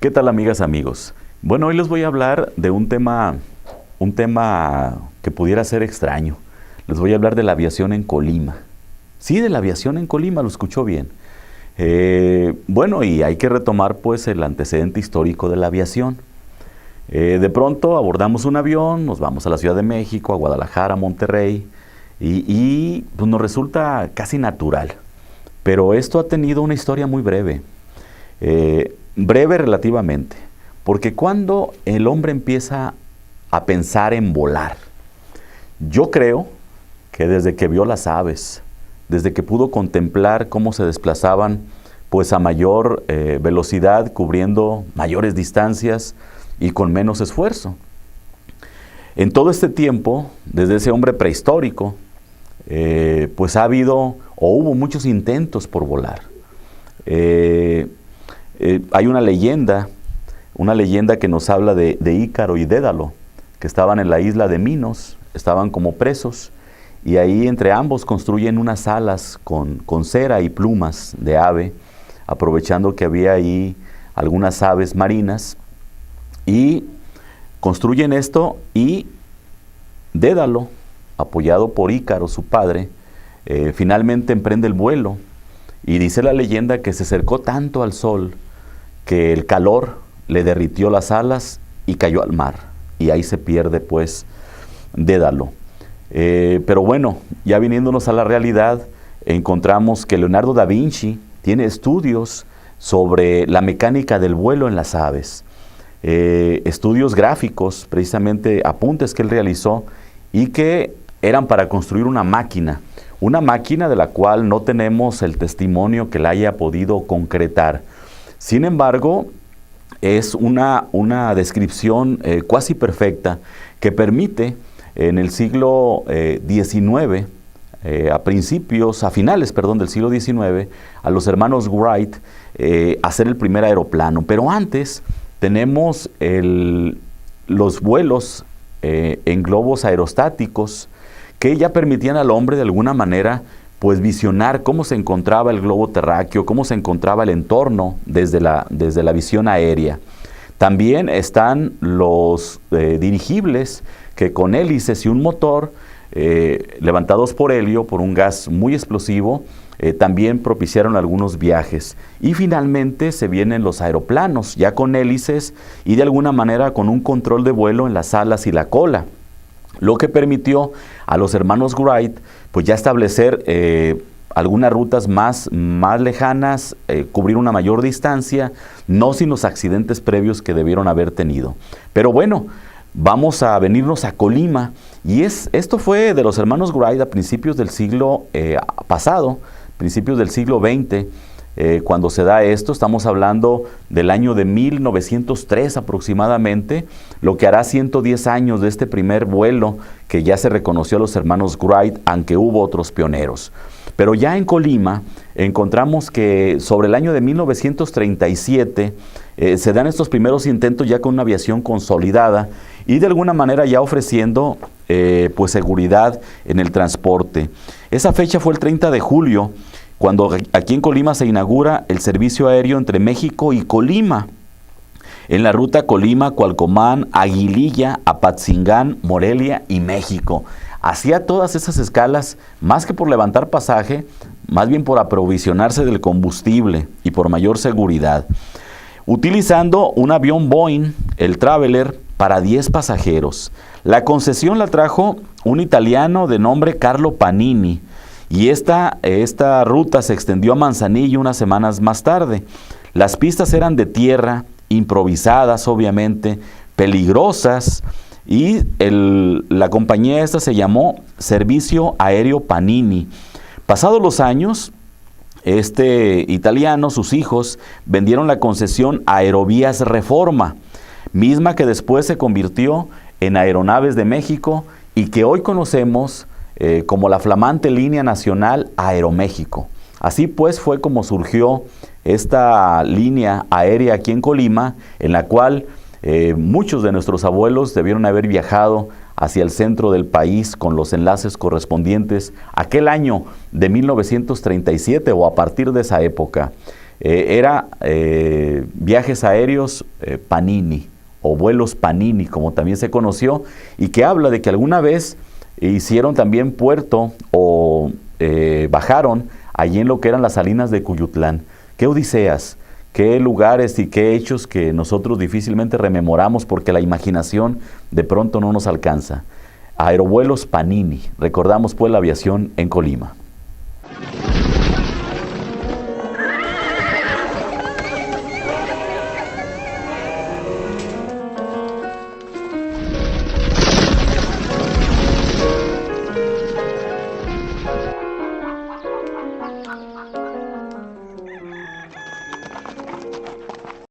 ¿Qué tal, amigas, amigos? Bueno, hoy les voy a hablar de un tema que pudiera ser extraño. Les voy a hablar de la aviación en Colima. Sí, de la aviación en Colima, lo escuchó bien. Bueno, y hay que retomar pues el antecedente histórico de la aviación. De pronto abordamos un avión, nos vamos a la Ciudad de México, a Guadalajara, a Monterrey, pues nos resulta casi natural. Pero esto ha tenido una historia muy breve. Breve relativamente, porque cuando el hombre empieza a pensar en volar, yo creo que desde que vio las aves, desde que pudo contemplar cómo se desplazaban pues a mayor velocidad, cubriendo mayores distancias y con menos esfuerzo. En todo este tiempo, desde ese hombre prehistórico, pues ha habido o hubo muchos intentos por volar. Hay una leyenda que nos habla de Ícaro y Dédalo, que estaban en la isla de Minos, estaban como presos, y ahí entre ambos construyen unas alas con cera y plumas de ave, aprovechando que había ahí algunas aves marinas, y construyen esto, y Dédalo, apoyado por Ícaro, su padre, finalmente emprende el vuelo, y dice la leyenda que se acercó tanto al sol que el calor le derritió las alas y cayó al mar. Y ahí se pierde pues Dédalo. Pero bueno, ya viniéndonos a la realidad, encontramos que Leonardo da Vinci tiene estudios sobre la mecánica del vuelo en las aves. Estudios gráficos, precisamente apuntes que él realizó y que eran para construir una máquina de la cual no tenemos el testimonio que la haya podido concretar. Sin embargo, es una descripción cuasi perfecta que permite en el siglo XIX, a finales del siglo XIX, a los hermanos Wright hacer el primer aeroplano. Pero antes tenemos los vuelos en globos aerostáticos que ya permitían al hombre de alguna manera pues visionar cómo se encontraba el globo terráqueo, cómo se encontraba el entorno desde la visión aérea. También están los dirigibles que con hélices y un motor levantados por helio, por un gas muy explosivo, también propiciaron algunos viajes. Y finalmente se vienen los aeroplanos, ya con hélices y de alguna manera con un control de vuelo en las alas y la cola, lo que permitió a los hermanos Wright pues ya establecer algunas rutas más lejanas, cubrir una mayor distancia, no sin los accidentes previos que debieron haber tenido. Pero bueno, vamos a venirnos a Colima, y esto fue de los hermanos Wright a principios del siglo pasado, principios del siglo XX, cuando se da esto. Estamos hablando del año de 1903 aproximadamente, lo que hará 110 años de este primer vuelo que ya se reconoció a los hermanos Wright, aunque hubo otros pioneros. Pero ya en Colima encontramos que sobre el año de 1937 se dan estos primeros intentos ya con una aviación consolidada y de alguna manera ya ofreciendo pues seguridad en el transporte. Esa fecha fue el 30 de julio, cuando aquí en Colima se inaugura el servicio aéreo entre México y Colima, en la ruta Colima-Cualcomán, Aguililla, Apatzingán, Morelia y México. Hacía todas esas escalas, más que por levantar pasaje, más bien por aprovisionarse del combustible y por mayor seguridad, utilizando un avión Boeing, el Traveler, para 10 pasajeros. La concesión la trajo un italiano de nombre Carlo Panini, y esta ruta se extendió a Manzanillo unas semanas más tarde. Las pistas eran de tierra, improvisadas obviamente, peligrosas, y la compañía esta se llamó Servicio Aéreo Panini. Pasados los años, este italiano, sus hijos, vendieron la concesión a Aerovías Reforma, misma que después se convirtió en Aeronaves de México y que hoy conocemos como la flamante línea nacional Aeroméxico. Así pues fue como surgió esta línea aérea aquí en Colima, en la cual muchos de nuestros abuelos debieron haber viajado hacia el centro del país con los enlaces correspondientes aquel año de 1937 o a partir de esa época. Era viajes aéreos Panini, o vuelos Panini, como también se conoció, y que habla de que alguna vez hicieron también puerto o bajaron allí en lo que eran las salinas de Cuyutlán. Qué odiseas, qué lugares y qué hechos que nosotros difícilmente rememoramos porque la imaginación de pronto no nos alcanza. Aerovuelos Panini, recordamos pues la aviación en Colima.